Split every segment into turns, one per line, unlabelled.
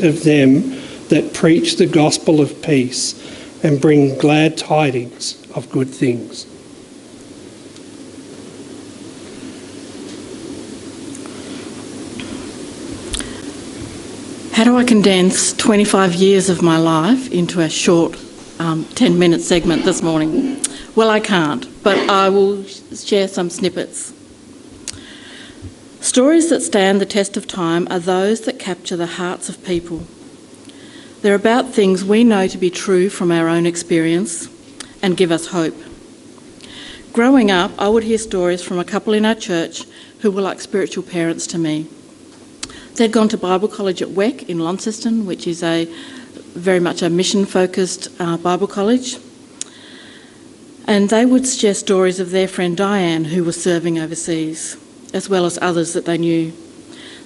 of them that preach the gospel of peace and bring glad tidings of good things.
How do I condense 25 years of my life into a short 10-minute segment this morning? Well, I can't, but I will share some snippets. Stories that stand the test of time are those that capture the hearts of people. They're about things we know to be true from our own experience and give us hope. Growing up, I would hear stories from a couple in our church who were like spiritual parents to me. They'd gone to Bible college at WEC in Launceston, which is very much a mission-focused Bible college. And they would share stories of their friend Diane, who was serving overseas, as well as others that they knew.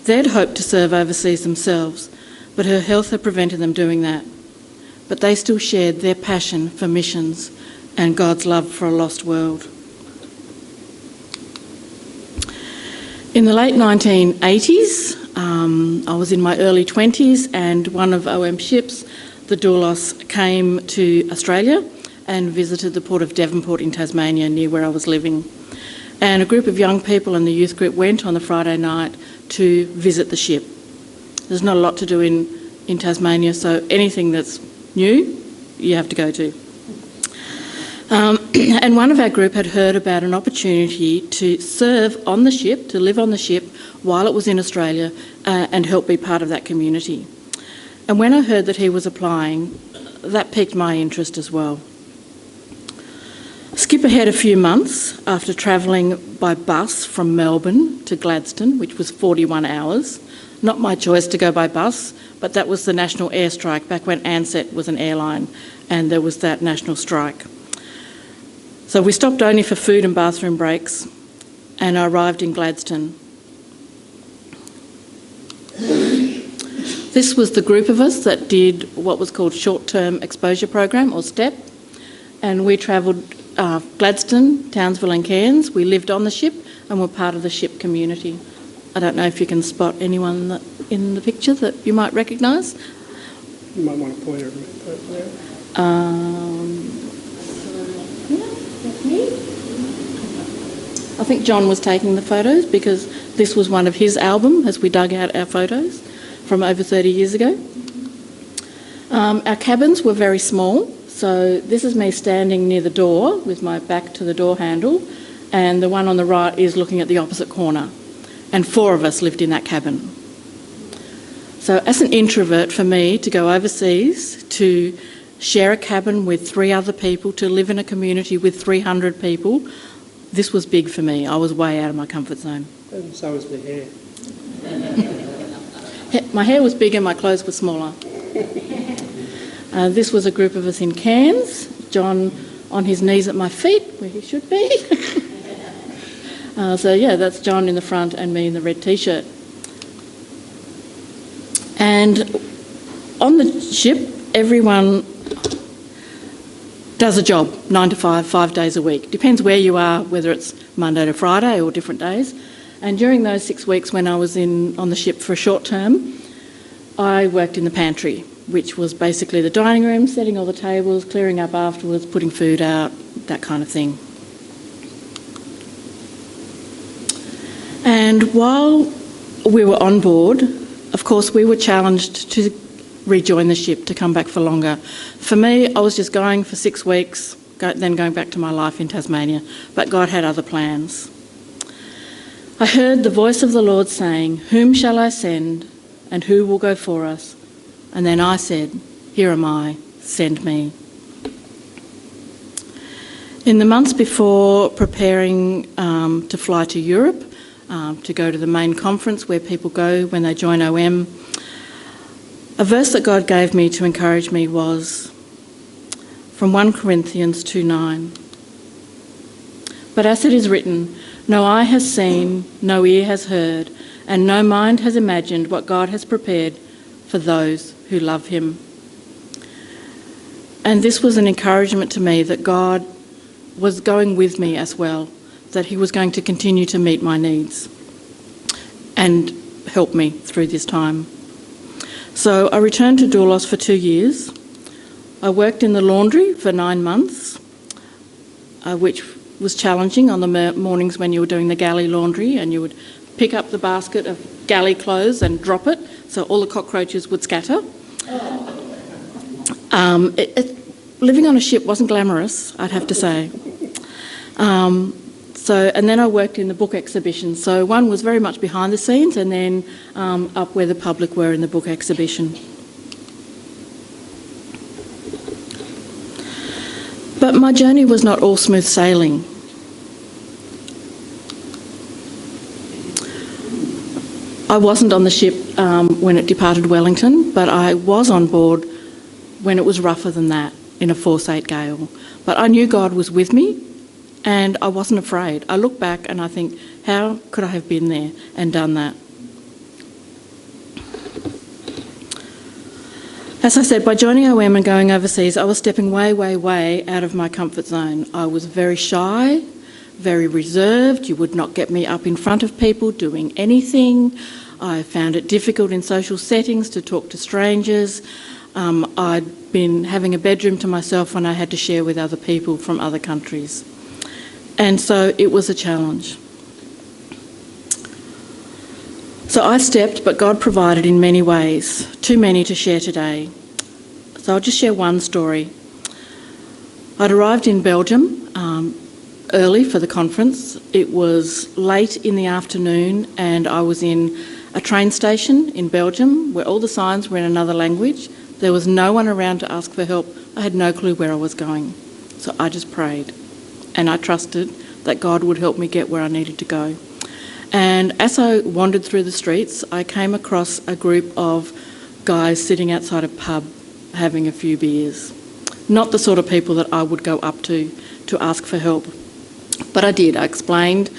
They'd hoped to serve overseas themselves, but her health had prevented them doing that. But they still shared their passion for missions and God's love for a lost world. In the late 1980s, I was in my early 20s, and one of OM's ships, the Doulos, came to Australia and visited the port of Devonport in Tasmania, near where I was living. And a group of young people in the youth group went on the Friday night to visit the ship. There's not a lot to do in Tasmania, so anything that's new, you have to go to. And one of our group had heard about an opportunity to serve on the ship, to live on the ship while it was in Australia, and help be part of that community. And when I heard that he was applying, that piqued my interest as well. Skip ahead a few months after travelling by bus from Melbourne to Gladstone, which was 41 hours. Not my choice to go by bus, but that was the national airstrike back when Ansett was an airline, and there was that national strike. So we stopped only for food and bathroom breaks, and I arrived in Gladstone. This was the group of us that did what was called Short-Term Exposure Program, or STEP, and we travelled Gladstone, Townsville and Cairns. We lived on the ship and were part of the ship community. I don't know if you can spot anyone in the picture that you might recognise.
You might want to point at there.
That's me. I think John was taking the photos because this was one of his albums as we dug out our photos from over 30 years ago. Our cabins were very small, so this is me standing near the door with my back to the door handle, and the one on the right is looking at the opposite corner. And 4 of us lived in that cabin. So as an introvert, for me to go overseas, to share a cabin with 3 other people, to live in a community with 300 people, this was big for me. I was way out of my comfort zone.
And so was the hair.
My hair was bigger, my clothes were smaller. This was a group of us in Cairns. John on his knees at my feet, where he should be. So yeah, that's John in the front and me in the red t-shirt. And on the ship, everyone does a job, 9 to 5, 5 days a week. Depends where you are, whether it's Monday to Friday or different days. And during those 6 weeks when I was on the ship for a short term, I worked in the pantry, which was basically the dining room, setting all the tables, clearing up afterwards, putting food out, that kind of thing. And while we were on board, of course, we were challenged to rejoin the ship, to come back for longer. For me, I was just going for 6 weeks, then going back to my life in Tasmania, but God had other plans. I heard the voice of the Lord saying, "Whom shall I send, and who will go for us?" And then I said, "Here am I, send me." In the months before preparing to fly to Europe, to go to the main conference where people go when they join OM, a verse that God gave me to encourage me was from 1 Corinthians 2:9. "But as it is written, no eye has seen, no ear has heard, and no mind has imagined what God has prepared for those who love him." And this was an encouragement to me that God was going with me as well, that he was going to continue to meet my needs and help me through this time. So I returned to Doulos for 2 years. I worked in the laundry for 9 months, which was challenging on the mornings when you were doing the galley laundry, and you would pick up the basket of galley clothes and drop it so all the cockroaches would scatter. Living on a ship wasn't glamorous, I'd have to say. And then I worked in the book exhibition. So one was very much behind the scenes, and then up where the public were in the book exhibition. But my journey was not all smooth sailing. I wasn't on the ship when it departed Wellington, but I was on board when it was rougher than that, in a force-8 gale. But I knew God was with me, and I wasn't afraid. I look back and I think, how could I have been there and done that? As I said, by joining OM and going overseas, I was stepping way, way, way out of my comfort zone. I was very shy, very reserved. You would not get me up in front of people doing anything. I found it difficult in social settings to talk to strangers. I'd been having a bedroom to myself when I had to share with other people from other countries. And so it was a challenge. So I stepped, but God provided in many ways, too many to share today. So I'll just share one story. I'd arrived in Belgium early for the conference. It was late in the afternoon, and I was in a train station in Belgium where all the signs were in another language. There was no one around to ask for help. I had no clue where I was going. So I just prayed, and I trusted that God would help me get where I needed to go. And as I wandered through the streets, I came across a group of guys sitting outside a pub having a few beers. Not the sort of people that I would go up to ask for help. But I did. I explained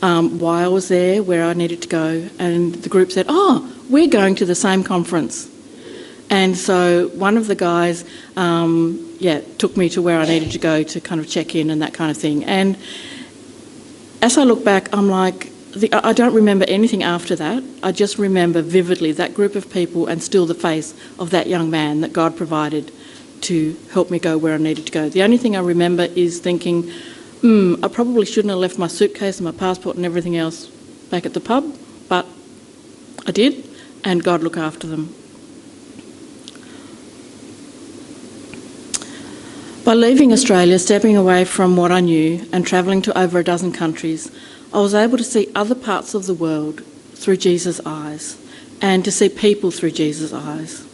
why I was there, where I needed to go, and the group said, "Oh, we're going to the same conference." And so one of the guys, took me to where I needed to go to kind of check in and that kind of thing. And as I look back, I'm like, I don't remember anything after that. I just remember vividly that group of people and still the face of that young man that God provided to help me go where I needed to go. The only thing I remember is thinking, I probably shouldn't have left my suitcase and my passport and everything else back at the pub, but I did, and God looked after them. By leaving Australia, stepping away from what I knew and travelling to over a dozen countries, I was able to see other parts of the world through Jesus' eyes and to see people through Jesus' eyes.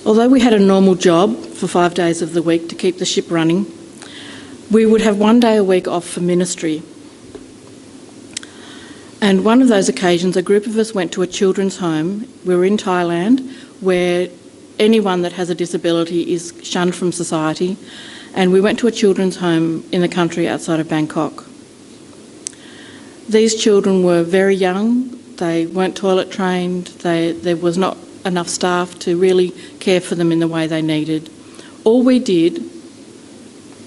Although we had a normal job for 5 days of the week to keep the ship running, we would have 1 day a week off for ministry. And one of those occasions, a group of us went to a children's home. We were in Thailand, where anyone that has a disability is shunned from society, and we went to a children's home in the country outside of Bangkok. These children were very young, they weren't toilet trained, there was not enough staff to really care for them in the way they needed. All we did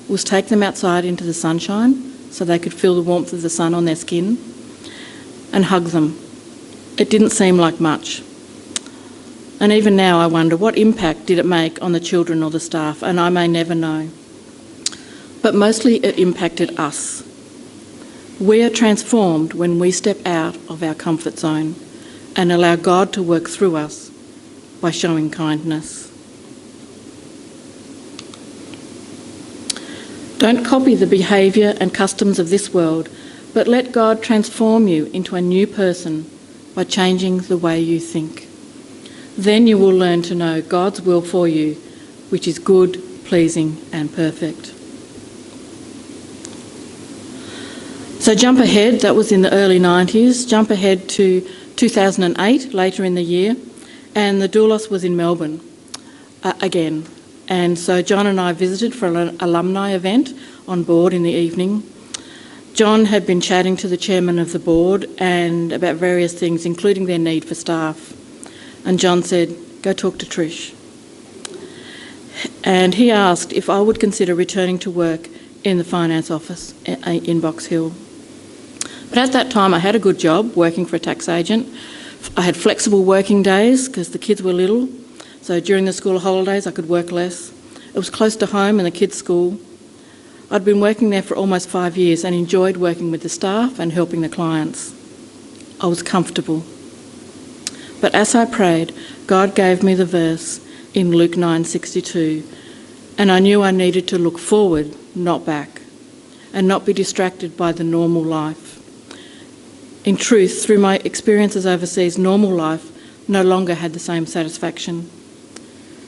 was take them outside into the sunshine so they could feel the warmth of the sun on their skin and hug them. It didn't seem like much. And even now I wonder, what impact did it make on the children or the staff? And I may never know. But mostly it impacted us. We are transformed when we step out of our comfort zone and allow God to work through us by showing kindness. Don't copy the behaviour and customs of this world, but let God transform you into a new person by changing the way you think. Then you will learn to know God's will for you, which is good, pleasing and perfect. So jump ahead, that was in the early 90s, jump ahead to 2008, later in the year, and the doulos was in Melbourne again. And so John and I visited for an alumni event on board in the evening. John had been chatting to the chairman of the board and about various things, including their need for staff. And John said, "Go talk to Trish." And he asked if I would consider returning to work in the finance office in Box Hill. But at that time I had a good job working for a tax agent I had flexible working days because the kids were little, so during the school holidays I could work less. It was close to home and the kids' school. I'd been working there for almost 5 years and enjoyed working with the staff and helping the clients. I was comfortable. But as I prayed, God gave me the verse in Luke 9:62, and I knew I needed to look forward, not back, and not be distracted by the normal life. In truth, through my experiences overseas, normal life no longer had the same satisfaction.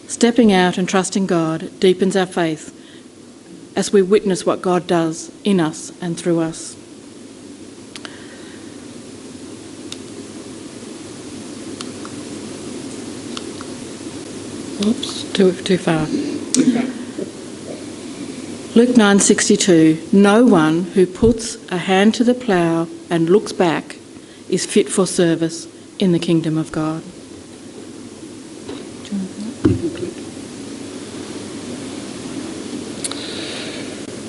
Stepping out and trusting God deepens our faith as we witness what God does in us and through us. Oops, too far. Luke 9:62, no one who puts a hand to the plough and looks back is fit for service in the kingdom of God.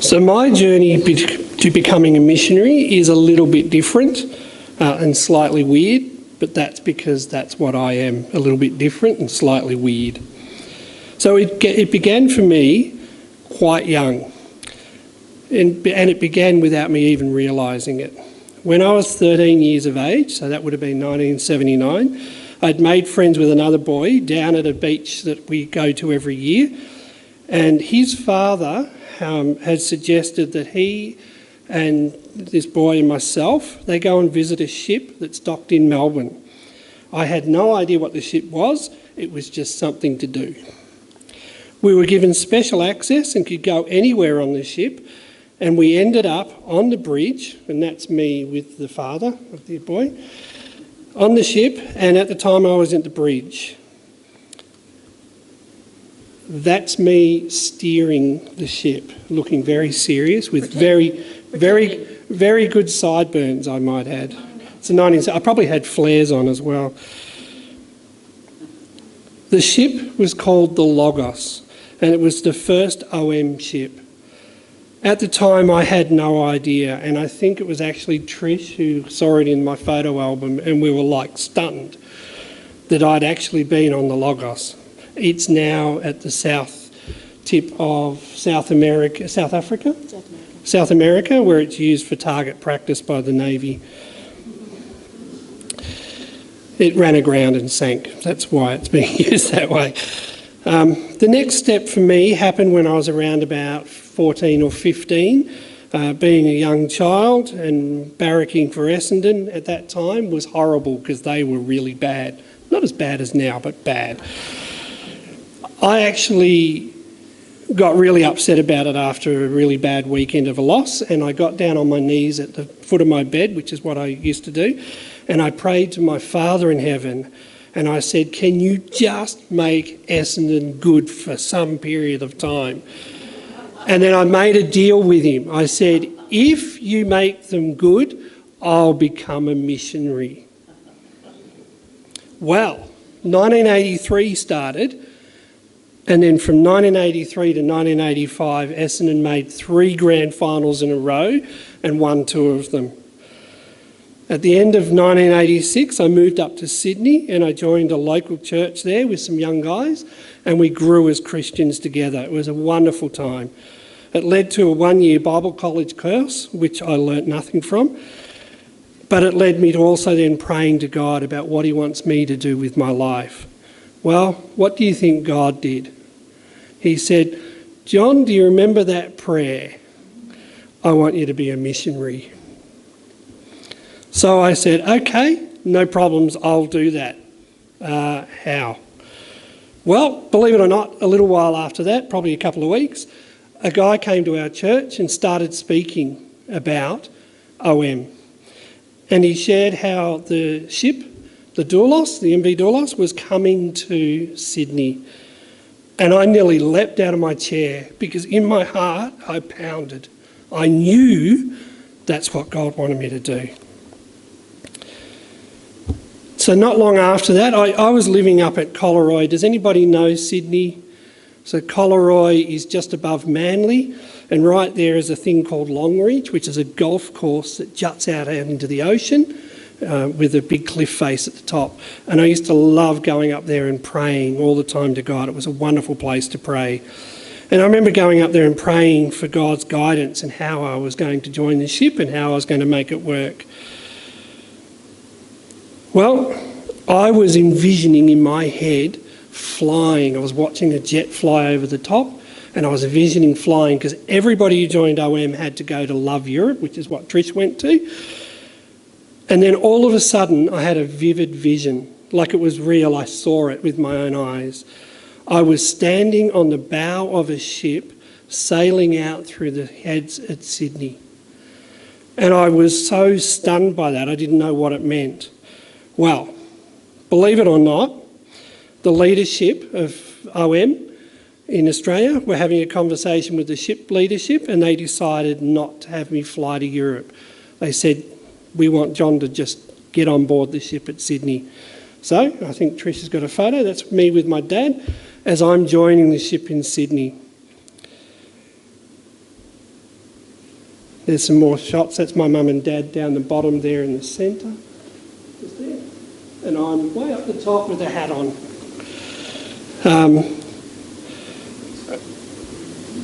So my journey to becoming a missionary is a little bit different and slightly weird, but that's because that's what I am, a little bit different and slightly weird. So it began for me quite young, and it began without me even realising it. When I was 13 years of age, so that would have been 1979, I'd made friends with another boy down at a beach that we go to every year, and his father had suggested that he and this boy and myself, they go and visit a ship that's docked in Melbourne. I had no idea what the ship was, it was just something to do. We were given special access and could go anywhere on the ship, and we ended up on the bridge, and that's me with the father of the boy, on the ship, and at the time I was at the bridge. That's me steering the ship, looking very serious with very good sideburns, I might add. I probably had flares on as well. The ship was called the Logos, and it was the first OM ship. At the time, I had no idea, and I think it was actually Trish who saw it in my photo album, and we were like stunned that I'd actually been on the Logos. It's now at the south tip of South Africa, where it's used for target practice by the Navy. It ran aground and sank. That's why it's being used that way. The next step for me happened when I was around about 14 or 15. Being a young child and barracking for Essendon at that time was horrible because they were really bad. Not as bad as now, but bad. I actually got really upset about it after a really bad weekend of a loss, and I got down on my knees at the foot of my bed, which is what I used to do, and I prayed to my Father in heaven, and I said, can you just make Essendon good for some period of time? And then I made a deal with him. I said, if you make them good, I'll become a missionary. Well, 1983 started, and then from 1983 to 1985, Essendon made 3 grand finals in a row and won 2 of them. At the end of 1986, I moved up to Sydney and I joined a local church there with some young guys, and we grew as Christians together. It was a wonderful time. It led to a 1-year Bible college course, which I learnt nothing from, but it led me to also then praying to God about what he wants me to do with my life. Well, what do you think God did? He said, John, do you remember that prayer? I want you to be a missionary. So I said, okay, no problems, I'll do that. How? Well, believe it or not, a little while after that, probably a couple of weeks, a guy came to our church and started speaking about OM. And he shared how the ship, the Doulos, the MV Doulos, was coming to Sydney. And I nearly leapt out of my chair because in my heart I pounded. I knew that's what God wanted me to do. So not long after that, I was living up at Collaroy. Does anybody know Sydney? So Collaroy is just above Manly, and right there is a thing called Longreach, which is a golf course that juts out into the ocean. with a big cliff face at the top. And I used to love going up there and praying all the time to God. It was a wonderful place to pray. And I remember going up there and praying for God's guidance and how I was going to join the ship and how I was going to make it work. Well, I was envisioning in my head flying. I was watching a jet fly over the top, and I was envisioning flying because everybody who joined OM had to go to Love Europe, which is what Trish went to. And then all of a sudden I had a vivid vision, like it was real. I saw it with my own eyes. I was standing on the bow of a ship sailing out through the heads at Sydney. And I was so stunned by that, I didn't know what it meant. Well, believe it or not, the leadership of OM in Australia were having a conversation with the ship leadership, and they decided not to have me fly to Europe. They said, we want John to just get on board the ship at Sydney. So I think Trish has got a photo. That's me with my dad as I'm joining the ship in Sydney. There's some more shots. That's my mum and dad down the bottom there in the centre. Just there. And I'm way up the top with a hat on.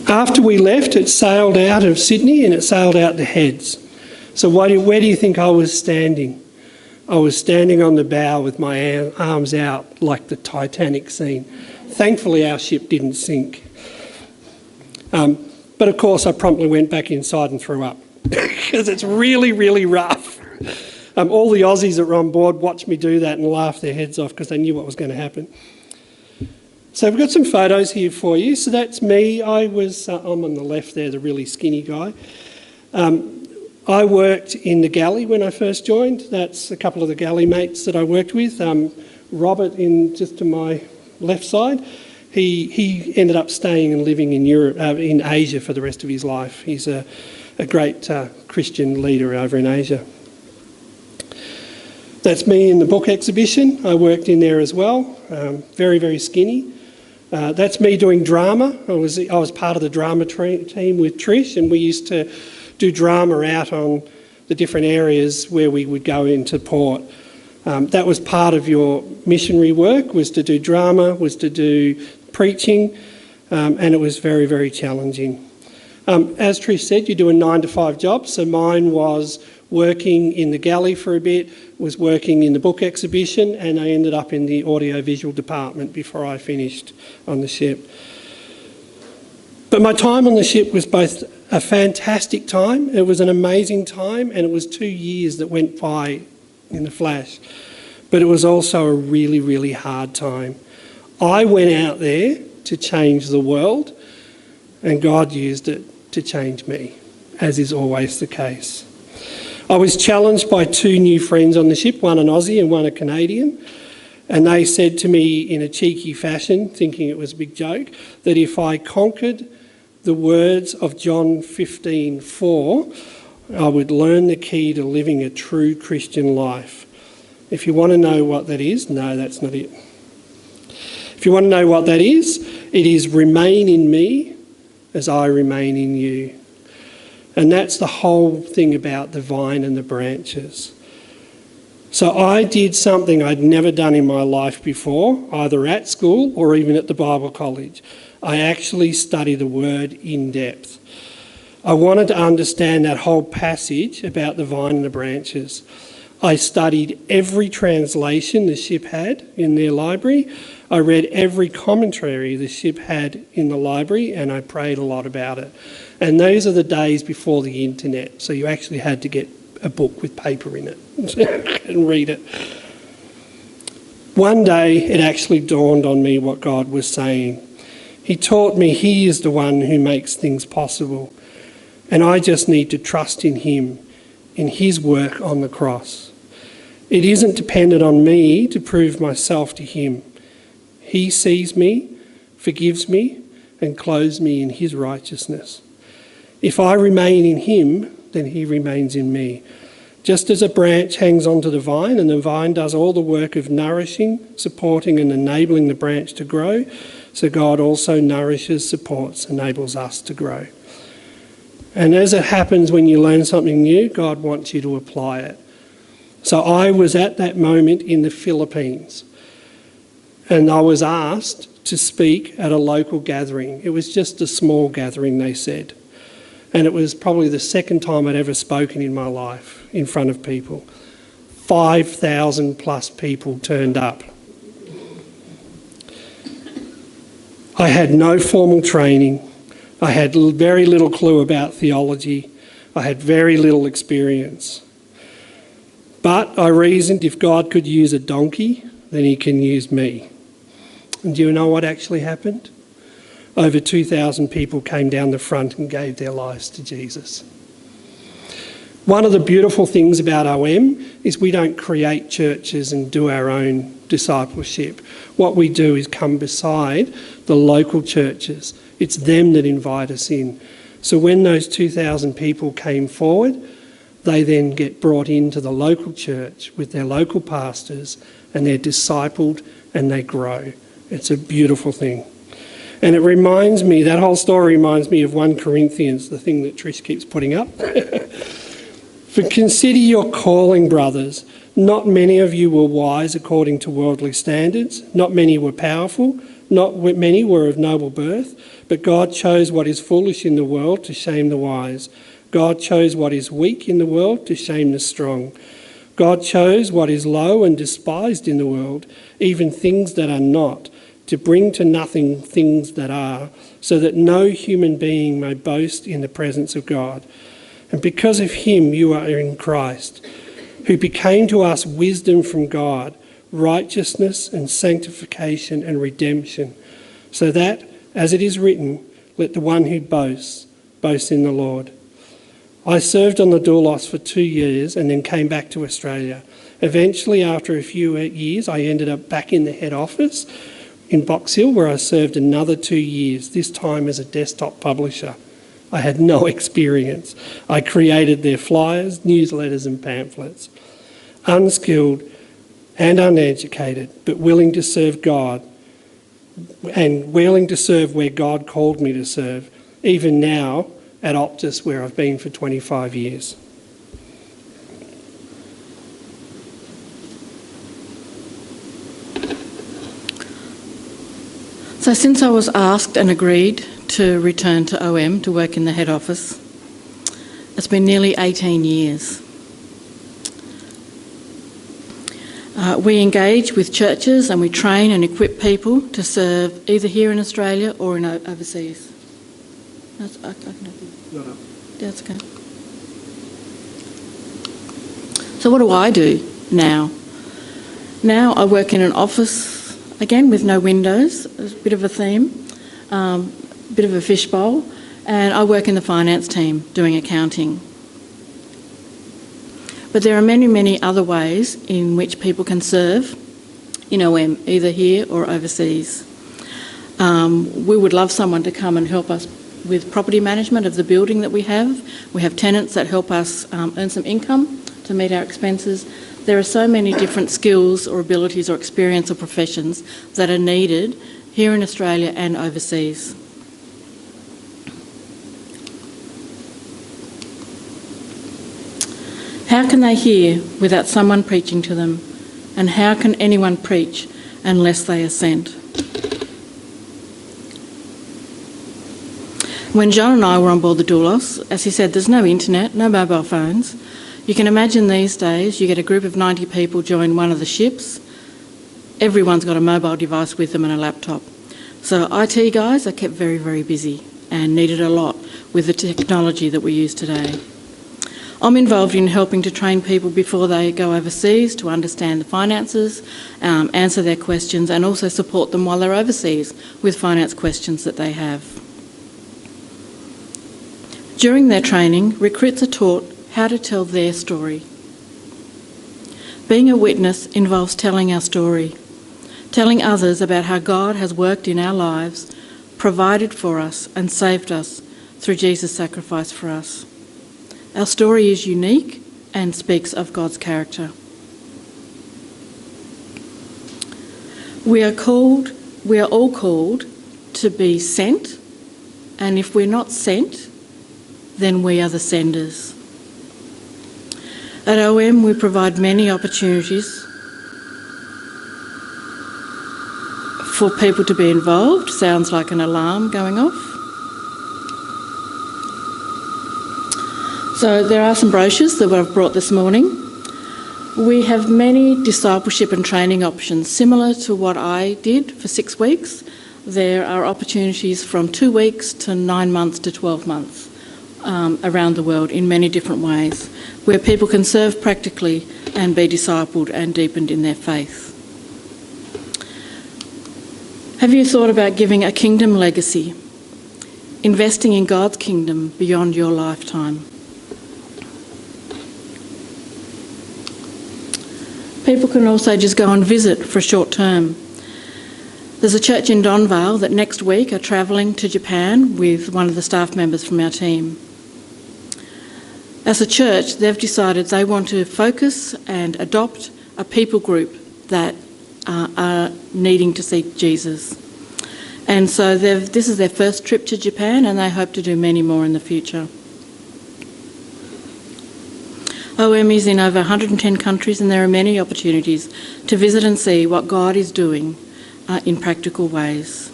After we left, it sailed out of Sydney and it sailed out to Heads. So where do you think I was standing? I was standing on the bow with my arms out like the Titanic scene. Thankfully, our ship didn't sink. But of course, I promptly went back inside and threw up because it's really, really rough. All the Aussies that were on board watched me do that and laughed their heads off because they knew what was going to happen. So we've got some photos here for you. So that's me. I'm on the left there, the really skinny guy. I worked in the galley when I first joined. That's a couple of the galley mates that I worked with. Robert, just to my left side, he ended up staying and living in Europe, in Asia for the rest of his life. He's a great Christian leader over in Asia. That's me in the book exhibition. I worked in there as well. Very, very skinny. That's me doing drama. I was part of the drama team with Trish, and we used to do drama out on the different areas where we would go into port. That was part of your missionary work, was to do drama, was to do preaching, and it was very, very challenging. As Trish said, you do a 9-to-5 job, so mine was working in the galley for a bit, was working in the book exhibition, and I ended up in the audio-visual department before I finished on the ship. But my time on the ship was both a fantastic time, it was an amazing time, and it was 2 years that went by in a flash. But it was also a really, really hard time. I went out there to change the world, and God used it to change me, as is always the case. I was challenged by 2 new friends on the ship, one an Aussie and one a Canadian, and they said to me in a cheeky fashion, thinking it was a big joke, that if I conquered the words of John 15:4, I would learn the key to living a true Christian life. If you want to know what that is, no, that's not it. If you want to know what that is, it is remain in me as I remain in you. And that's the whole thing about the vine and the branches. So I did something I'd never done in my life before, either at school or even at the Bible college. I actually studied the word in depth. I wanted to understand that whole passage about the vine and the branches. I studied every translation the ship had in their library. I read every commentary the ship had in the library, and I prayed a lot about it. And those are the days before the internet, so you actually had to get a book with paper in it and read it. One day it actually dawned on me what God was saying. He taught me He is the one who makes things possible, and I just need to trust in Him, in His work on the cross. It isn't dependent on me to prove myself to Him. He sees me, forgives me, and clothes me in His righteousness. If I remain in Him, then He remains in me. Just as a branch hangs onto the vine, and the vine does all the work of nourishing, supporting, and enabling the branch to grow, so God also nourishes, supports, enables us to grow. And as it happens when you learn something new, God wants you to apply it. So I was at that moment in the Philippines, and I was asked to speak at a local gathering. It was just a small gathering, they said. And it was probably the second time I'd ever spoken in my life in front of people. 5,000 plus people turned up. I had no formal training. I had very little clue about theology. I had very little experience. But I reasoned if God could use a donkey, then he can use me. And do you know what actually happened? Over 2,000 people came down the front and gave their lives to Jesus. One of the beautiful things about OM is we don't create churches and do our own discipleship. What we do is come beside the local churches. It's them that invite us in. So when those 2,000 people came forward, they then get brought into the local church with their local pastors, and they're discipled and they grow. It's a beautiful thing. And it reminds me, that whole story reminds me of 1 Corinthians, the thing that Trish keeps putting up. For consider your calling, brothers. Not many of you were wise according to worldly standards. Not many were powerful. Not many were of noble birth. But God chose what is foolish in the world to shame the wise. God chose what is weak in the world to shame the strong. God chose what is low and despised in the world, even things that are not, to bring to nothing things that are, so that no human being may boast in the presence of God. And because of him you are in Christ, who became to us wisdom from God, righteousness and sanctification and redemption, so that, as it is written, let the one who boasts, boast in the Lord. I served on the doulos for 2 years and then came back to Australia. Eventually, after a few years, I ended up back in the head office in Box Hill, where I served another 2 years, this time as a desktop publisher. I had no experience. I created their flyers, newsletters and pamphlets. Unskilled and uneducated, but willing to serve God and willing to serve where God called me to serve, even now at Optus, where I've been for 25 years.
So since I was asked and agreed to return to OM to work in the head office, it's been nearly 18 years. We engage with churches and we train and equip people to serve either here in Australia or in overseas. That's okay. So what do I do now? Now I work in an office, again with no windows, a bit of a theme, bit of a fishbowl, and I work in the finance team doing accounting. But there are many, many other ways in which people can serve in OM, either here or overseas. We would love someone to come and help us with property management of the building that we have. We have tenants that help us earn some income to meet our expenses. There are so many different skills or abilities or experience or professions that are needed here in Australia and overseas. How can they hear without someone preaching to them? And how can anyone preach unless they are sent? When John and I were on board the Doulos, as he said, there's no internet, no mobile phones. You can imagine these days, you get a group of 90 people join one of the ships. Everyone's got a mobile device with them and a laptop. So IT guys are kept very, very busy and needed a lot with the technology that we use today. I'm involved in helping to train people before they go overseas to understand the finances, answer their questions, and also support them while they're overseas with finance questions that they have. During their training, recruits are taught how to tell their story. Being a witness involves telling our story, telling others about how God has worked in our lives, provided for us and saved us through Jesus' sacrifice for us. Our story is unique and speaks of God's character. We are all called to be sent, and if we're not sent, then we are the senders. At OM, we provide many opportunities for people to be involved. Sounds like an alarm going off. So there are some brochures that I've brought this morning. We have many discipleship and training options, similar to what I did for 6 weeks. There are opportunities from 2 weeks to 9 months to 12 months around the world in many different ways, where people can serve practically and be discipled and deepened in their faith. Have you thought about giving a kingdom legacy, investing in God's kingdom beyond your lifetime? People can also just go and visit for a short term. There's a church in Donvale that next week are travelling to Japan with one of the staff members from our team. As a church, they've decided they want to focus and adopt a people group that are needing to see Jesus. And so this is their first trip to Japan, and they hope to do many more in the future. OM is in over 110 countries, and there are many opportunities to visit and see what God is doing in practical ways.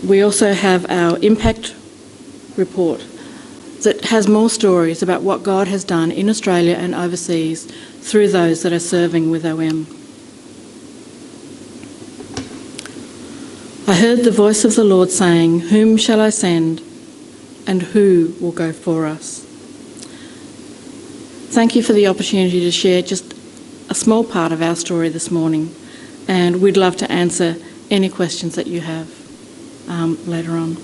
We also have our impact report that has more stories about what God has done in Australia and overseas through those that are serving with OM. I heard the voice of the Lord saying, "Whom shall I send, and who will go for us?" Thank you for the opportunity to share just a small part of our story this morning, and we'd love to answer any questions that you have later on.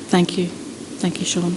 Thank you. Thank you, Sean.